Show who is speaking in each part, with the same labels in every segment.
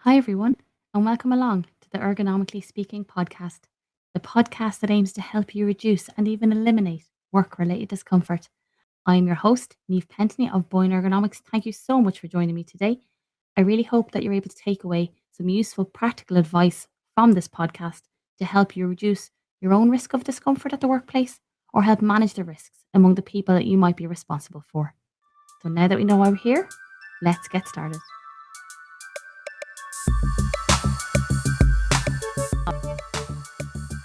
Speaker 1: Hi, everyone, and welcome along to the Ergonomically Speaking podcast, the podcast that aims to help you reduce and even eliminate work related discomfort. I'm your host, Neve Pentney of Boyne Ergonomics. Thank you so much for joining me today. I really hope that you're able to take away some useful practical advice from this podcast to help you reduce your own risk of discomfort at the workplace or help manage the risks among the people that you might be responsible for. So now that we know why we're here, let's get started.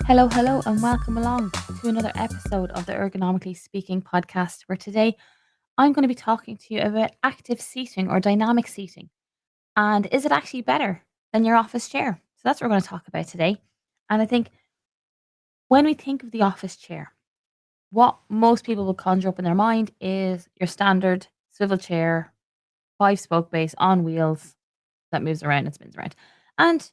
Speaker 1: Hello, and welcome along to another episode of the Ergonomically Speaking podcast, where today I'm going to be talking to you about active seating or dynamic seating. And is it actually better than your office chair? So that's what we're going to talk about today. And I think when we think of the office chair, what most people will conjure up in their mind is your standard swivel chair, 5-spoke base on wheels that moves around and spins around. And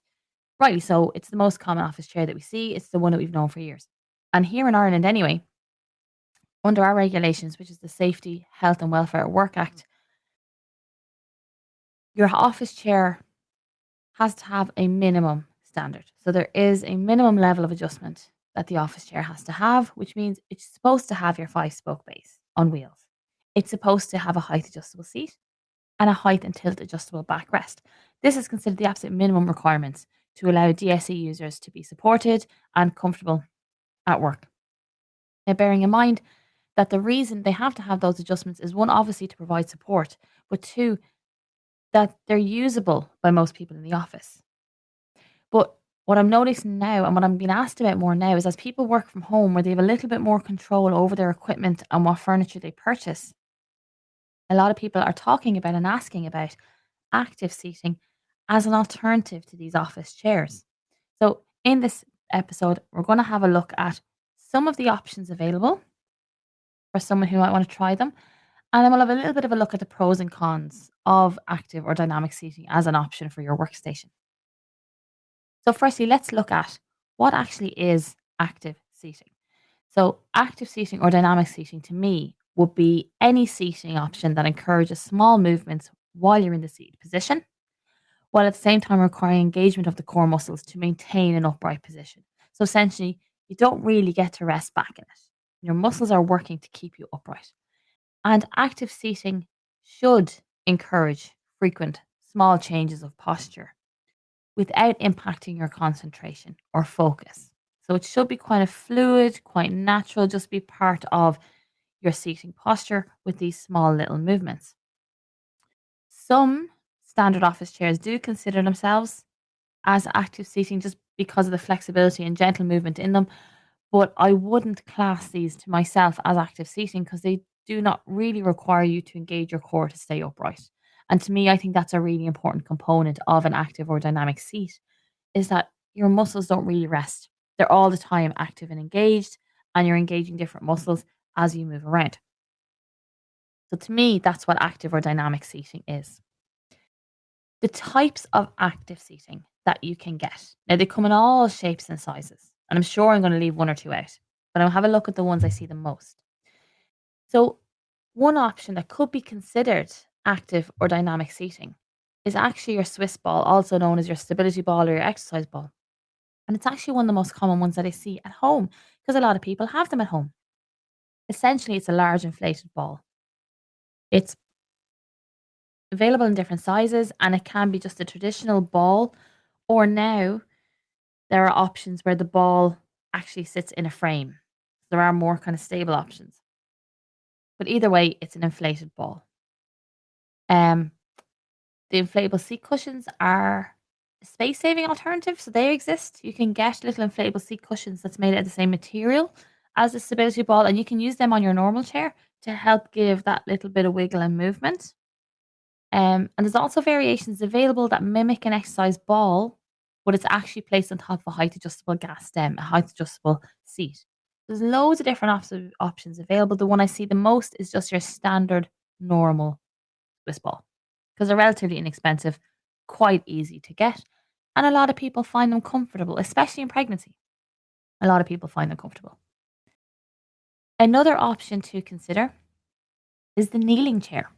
Speaker 1: rightly so, it's the most common office chair that we see. It's the one that we've known for years. And here in Ireland, anyway, under our regulations, which is the Safety, Health and Welfare at Work Act, your office chair has to have a minimum standard. So there is a minimum level of adjustment that the office chair has to have, which means it's supposed to have your 5-spoke base on wheels. It's supposed to have a height adjustable seat and a height and tilt adjustable backrest. This is considered the absolute minimum requirements to allow DSE users to be supported and comfortable at work. Now, bearing in mind that the reason they have to have those adjustments is one, obviously to provide support, but two, that they're usable by most people in the office. But what I'm noticing now and what I'm being asked about more now is as people work from home where they have a little bit more control over their equipment and what furniture they purchase, a lot of people are talking about and asking about active seating as an alternative to these office chairs. So, in this episode, we're going to have a look at some of the options available for someone who might want to try them. And then we'll have a little bit of a look at the pros and cons of active or dynamic seating as an option for your workstation. So, firstly, let's look at what actually is active seating. So, active seating or dynamic seating to me would be any seating option that encourages small movements while you're in the seated position, while at the same time requiring engagement of the core muscles to maintain an upright position. So, essentially, you don't really get to rest back in it. Your muscles are working to keep you upright. And active seating should encourage frequent small changes of posture without impacting your concentration or focus. So it should be quite a fluid, quite natural, just be part of your seating posture with these small little movements. Some standard office chairs do consider themselves as active seating just because of the flexibility and gentle movement in them. But I wouldn't class these to myself as active seating because they do not really require you to engage your core to stay upright. And to me, I think that's a really important component of an active or dynamic seat is that your muscles don't really rest. They're all the time active and engaged, and you're engaging different muscles as you move around. So to me, that's what active or dynamic seating is. The types of active seating that you can get. Now, they come in all shapes and sizes, and I'm sure I'm going to leave one or two out, but I'll have a look at the ones I see the most. So, one option that could be considered active or dynamic seating is actually your Swiss ball, also known as your stability ball or your exercise ball. And it's actually one of the most common ones that I see at home because a lot of people have them at home. Essentially, it's a large inflated ball. It's available in different sizes and it can be just a traditional ball, or now there are options where the ball actually sits in a frame. There are more kind of stable options. But either way, it's an inflated ball. Um, the inflatable seat cushions are a space saving alternative. So they exist. You can get little inflatable seat cushions that's made out of the same material as the stability ball, and you can use them on your normal chair to help give that little bit of wiggle and movement. And there's also variations available that mimic an exercise ball, but it's actually placed on top of a height adjustable gas stem, a height adjustable seat. There's loads of different options available. The one I see the most is just your standard normal Swiss ball because they're relatively inexpensive, quite easy to get, and a lot of people find them comfortable, especially in pregnancy. A lot of people find them comfortable. Another option to consider is the kneeling chair.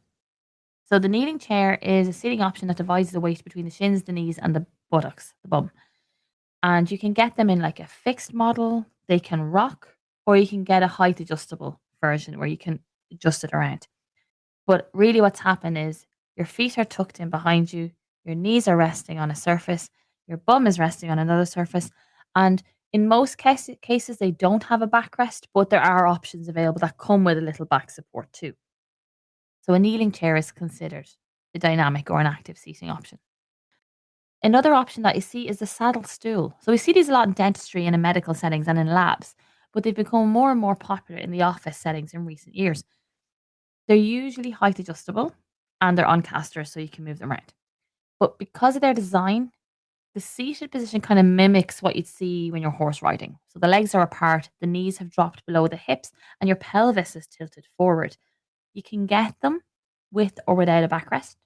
Speaker 1: So the kneeling chair is a seating option that divides the weight between the shins, the knees, and the buttocks, the bum. And you can get them in like a fixed model. They can rock, or you can get a height adjustable version where you can adjust it around. But really, what's happened is your feet are tucked in behind you, your knees are resting on a surface, your bum is resting on another surface. And in most cases, they don't have a backrest, but there are options available that come with a little back support too. So a kneeling chair is considered a dynamic or an active seating option. Another option that you see is the saddle stool. So we see these a lot in dentistry and in medical settings and in labs, but they've become more and more popular in the office settings in recent years. They're usually height adjustable and they're on casters so you can move them around. But because of their design, the seated position kind of mimics what you'd see when you're horse riding. So the legs are apart, the knees have dropped below the hips, and your pelvis is tilted forward. You can get them with or without a backrest.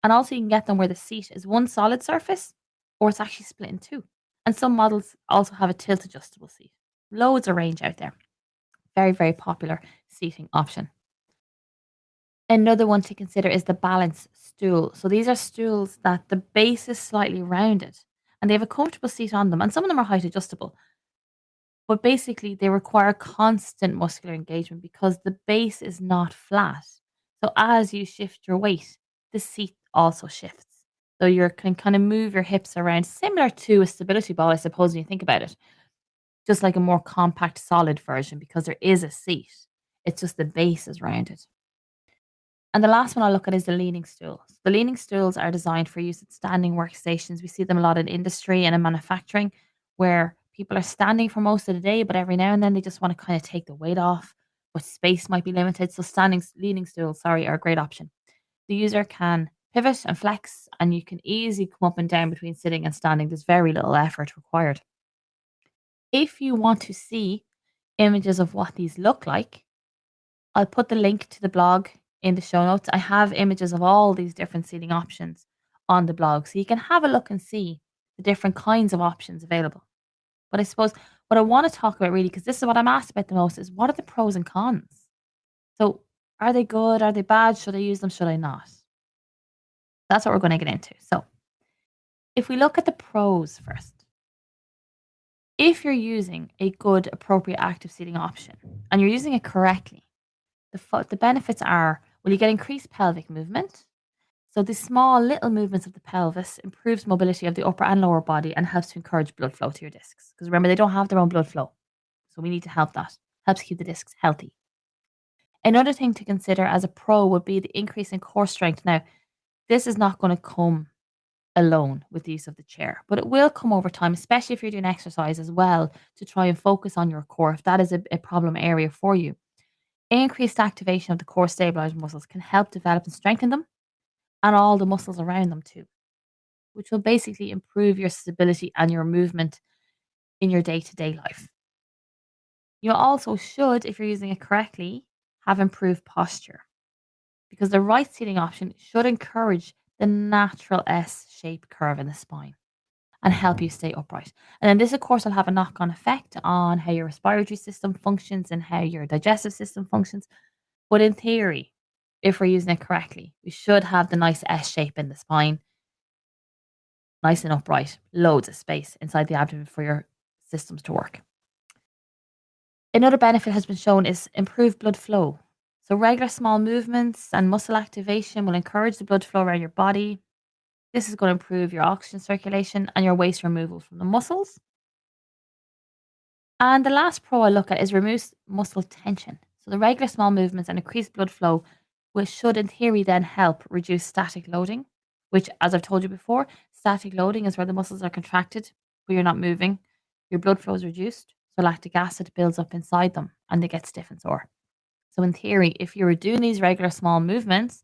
Speaker 1: And also, you can get them where the seat is one solid surface or it's actually split in two. And some models also have a tilt adjustable seat. Loads of range out there. Very, very popular seating option. Another one to consider is the balance stool. So these are stools that the base is slightly rounded and they have a comfortable seat on them. And some of them are height adjustable. But basically, they require constant muscular engagement because the base is not flat. So as you shift your weight, the seat also shifts. So you can kind of move your hips around, similar to a stability ball, I suppose, when you think about it. Just like a more compact, solid version because there is a seat. It's just the base is rounded. And the last one I'll look at is the leaning stools. The leaning stools are designed for use at standing workstations. We see them a lot in industry and in manufacturing where people are standing for most of the day, but every now and then they just want to kind of take the weight off, but space might be limited. So leaning stools, sorry, are a great option. The user can pivot and flex, and you can easily come up and down between sitting and standing. There's very little effort required. If you want to see images of what these look like, I'll put the link to the blog in the show notes. I have images of all these different seating options on the blog. So you can have a look and see the different kinds of options available. But I suppose what I want to talk about really, because this is what I'm asked about the most, is what are the pros and cons? So are they good? Are they bad? Should I use them? Should I not? That's what we're going to get into. So if we look at the pros first, if you're using a good, appropriate active seating option and you're using it correctly, the benefits are, well, you get increased pelvic movement. So the small little movements of the pelvis improves mobility of the upper and lower body and helps to encourage blood flow to your discs. Because remember, they don't have their own blood flow. So we need to help that. Helps keep the discs healthy. Another thing to consider as a pro would be the increase in core strength. Now, this is not going to come alone with the use of the chair, but it will come over time, especially if you're doing exercise as well, to try and focus on your core if that is a problem area for you. Increased activation of the core stabilizer muscles can help develop and strengthen them and all the muscles around them too, which will basically improve your stability and your movement in your day to day life. You also should, if you're using it correctly, have improved posture because the right seating option should encourage the natural S shaped curve in the spine and help you stay upright. And then this, of course, will have a knock on effect on how your respiratory system functions and how your digestive system functions. But in theory, if we're using it correctly, we should have the nice S shape in the spine, nice and upright, loads of space inside the abdomen for your systems to work. Another benefit has been shown is improved blood flow. So regular small movements and muscle activation will encourage the blood flow around your body. This is going to improve your oxygen circulation and your waste removal from the muscles. And the last pro I look at is reduce muscle tension. So the regular small movements and increased blood flow, which should in theory then help reduce static loading, which, as I've told you before, static loading is where the muscles are contracted, but you're not moving. Your blood flow is reduced, so lactic acid builds up inside them and they get stiff and sore. So in theory, if you were doing these regular small movements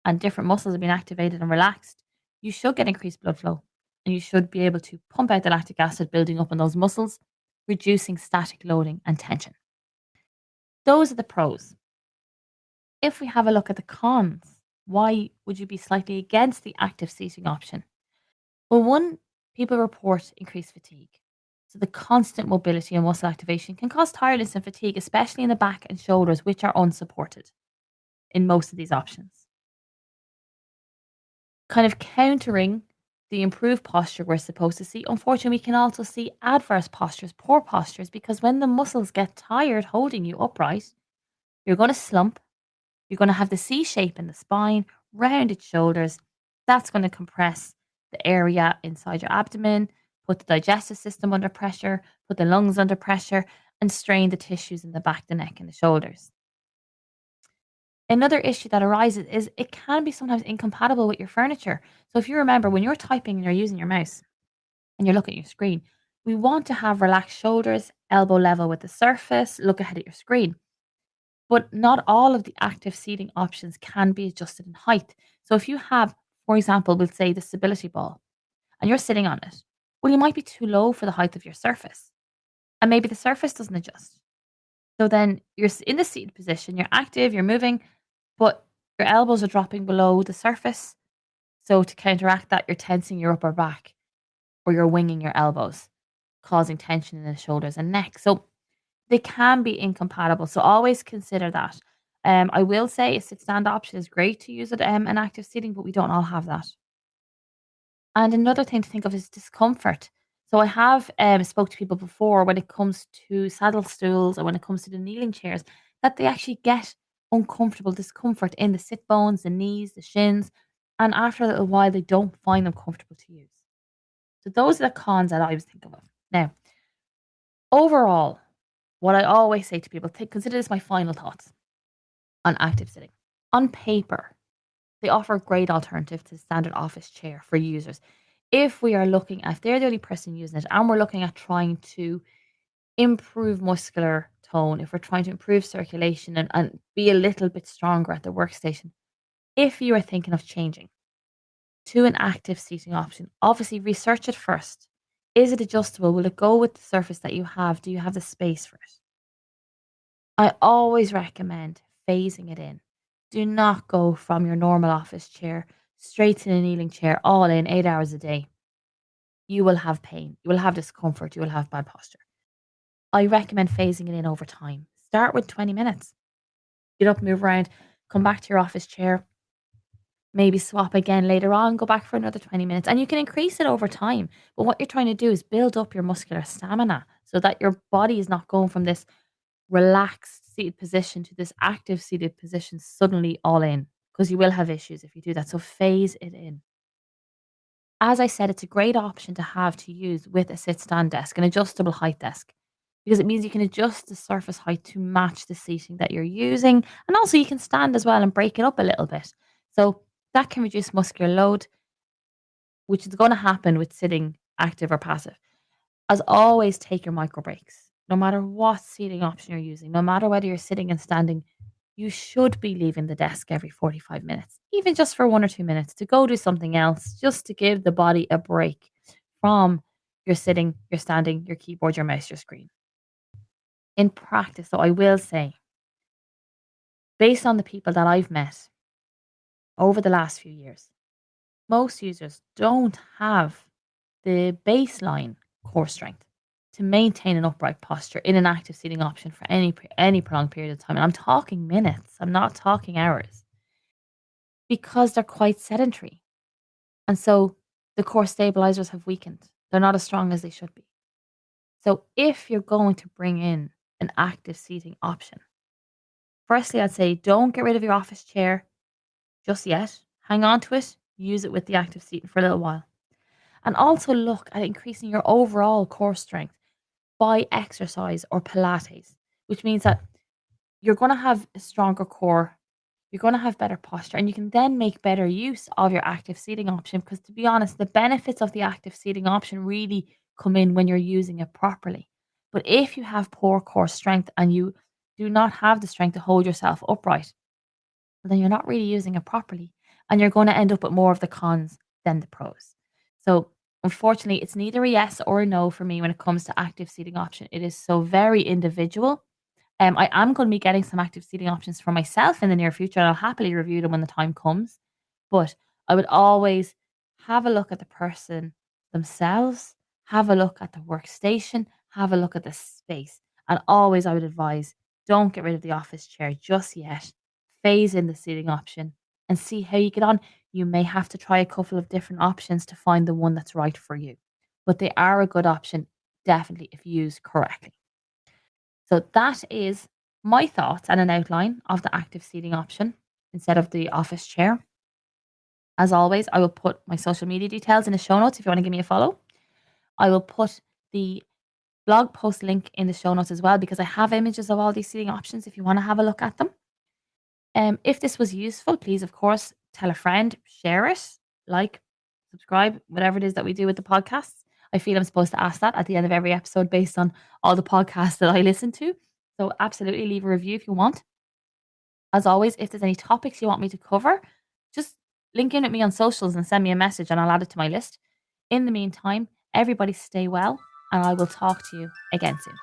Speaker 1: and different muscles have been activated and relaxed, you should get increased blood flow and you should be able to pump out the lactic acid building up in those muscles, reducing static loading and tension. Those are the pros. If we have a look at the cons, why would you be slightly against the active seating option? Well, one, people report increased fatigue. So the constant mobility and muscle activation can cause tiredness and fatigue, especially in the back and shoulders, which are unsupported in most of these options. Kind of countering the improved posture we're supposed to see. Unfortunately, we can also see adverse postures, poor postures, because when the muscles get tired holding you upright, you're going to slump. You're going to have the C shape in the spine, rounded shoulders. That's going to compress the area inside your abdomen, put the digestive system under pressure, put the lungs under pressure, and strain the tissues in the back, the neck, and the shoulders. Another issue that arises is it can be sometimes incompatible with your furniture. So if you remember when you're typing and you're using your mouse and you're looking at your screen, we want to have relaxed shoulders, elbow level with the surface, look ahead at your screen. But not all of the active seating options can be adjusted in height. So if you have, for example, we'll say the stability ball and you're sitting on it, well, you might be too low for the height of your surface. And maybe the surface doesn't adjust. So then you're in the seated position, you're active, you're moving, but your elbows are dropping below the surface. So to counteract that, you're tensing your upper back or you're winging your elbows, causing tension in the shoulders and neck. So they can be incompatible. So always consider that. I will say a sit stand option is great to use at an active seating, but we don't all have that. And another thing to think of is discomfort. So I have spoke to people before when it comes to saddle stools or when it comes to the kneeling chairs that they actually get uncomfortable discomfort in the sit bones, the knees, the shins, and after a little while they don't find them comfortable to use. So those are the cons that I was thinking of. Now, overall, what I always say to people, consider this my final thoughts on active sitting. On paper, they offer a great alternative to the standard office chair for users. If we are looking at, if they're the only person using it and we're looking at trying to improve muscular tone, if we're trying to improve circulation and be a little bit stronger at the workstation, if you are thinking of changing to an active seating option, obviously research it first. Is it adjustable? Will it go with the surface that you have? Do you have the space for it? I always recommend phasing it in. Do not go from your normal office chair straight to the kneeling chair, all in 8 hours a day. You will have pain, you will have discomfort, you will have bad posture. I recommend phasing it in over time. Start with 20 minutes. Get up, move around, come back to your office chair, maybe swap again later on, go back for another 20 minutes, and you can increase it over time. But what you're trying to do is build up your muscular stamina so that your body is not going from this relaxed seated position to this active seated position suddenly all in, because you will have issues if you do that. So phase it in. As I said, it's a great option to have to use with a sit stand desk, an adjustable height desk, because it means you can adjust the surface height to match the seating that you're using. And also you can stand as well and break it up a little bit. So that can reduce muscular load, which is going to happen with sitting active or passive. As always, take your micro breaks. No matter what seating option you're using, no matter whether you're sitting and standing, you should be leaving the desk every 45 minutes, even just for 1 or 2 minutes to go do something else, just to give the body a break from your sitting, your standing, your keyboard, your mouse, your screen. In practice, though, I will say, based on the people that I've met over the last few years, most users don't have the baseline core strength to maintain an upright posture in an active seating option for any prolonged period of time. And I'm talking minutes. I'm not talking hours because they're quite sedentary. And so the core stabilizers have weakened. They're not as strong as they should be. So if you're going to bring in an active seating option, firstly, I'd say don't get rid of your office chair just yet. Hang on to it, use it with the active seating for a little while. And also look at increasing your overall core strength by exercise or Pilates, which means that you're going to have a stronger core, you're going to have better posture, and you can then make better use of your active seating option. Because to be honest, the benefits of the active seating option really come in when you're using it properly. But if you have poor core strength and you do not have the strength to hold yourself upright, then you're not really using it properly. And you're going to end up with more of the cons than the pros. So unfortunately, it's neither a yes or a no for me when it comes to active seating option. It is so very individual. I am going to be getting some active seating options for myself in the near future, and I'll happily review them when the time comes. But I would always have a look at the person themselves, have a look at the workstation, have a look at the space. And always I would advise don't get rid of the office chair just yet. Phase in the seating option and see how you get on. You may have to try a couple of different options to find the one that's right for you, but they are a good option, definitely, if used correctly. So that is my thoughts and an outline of the active seating option instead of the office chair. As always, I will put my social media details in the show notes if you want to give me a follow. I will put the blog post link in the show notes as well because I have images of all these seating options if you want to have a look at them. If this was useful, please, of course, tell a friend, share it, like, subscribe, whatever it is that we do with the podcasts. I feel I'm supposed to ask that at the end of every episode based on all the podcasts that I listen to. So absolutely leave a review if you want. As always, if there's any topics you want me to cover, just link in with me on socials and send me a message and I'll add it to my list. In the meantime, everybody stay well and I will talk to you again soon.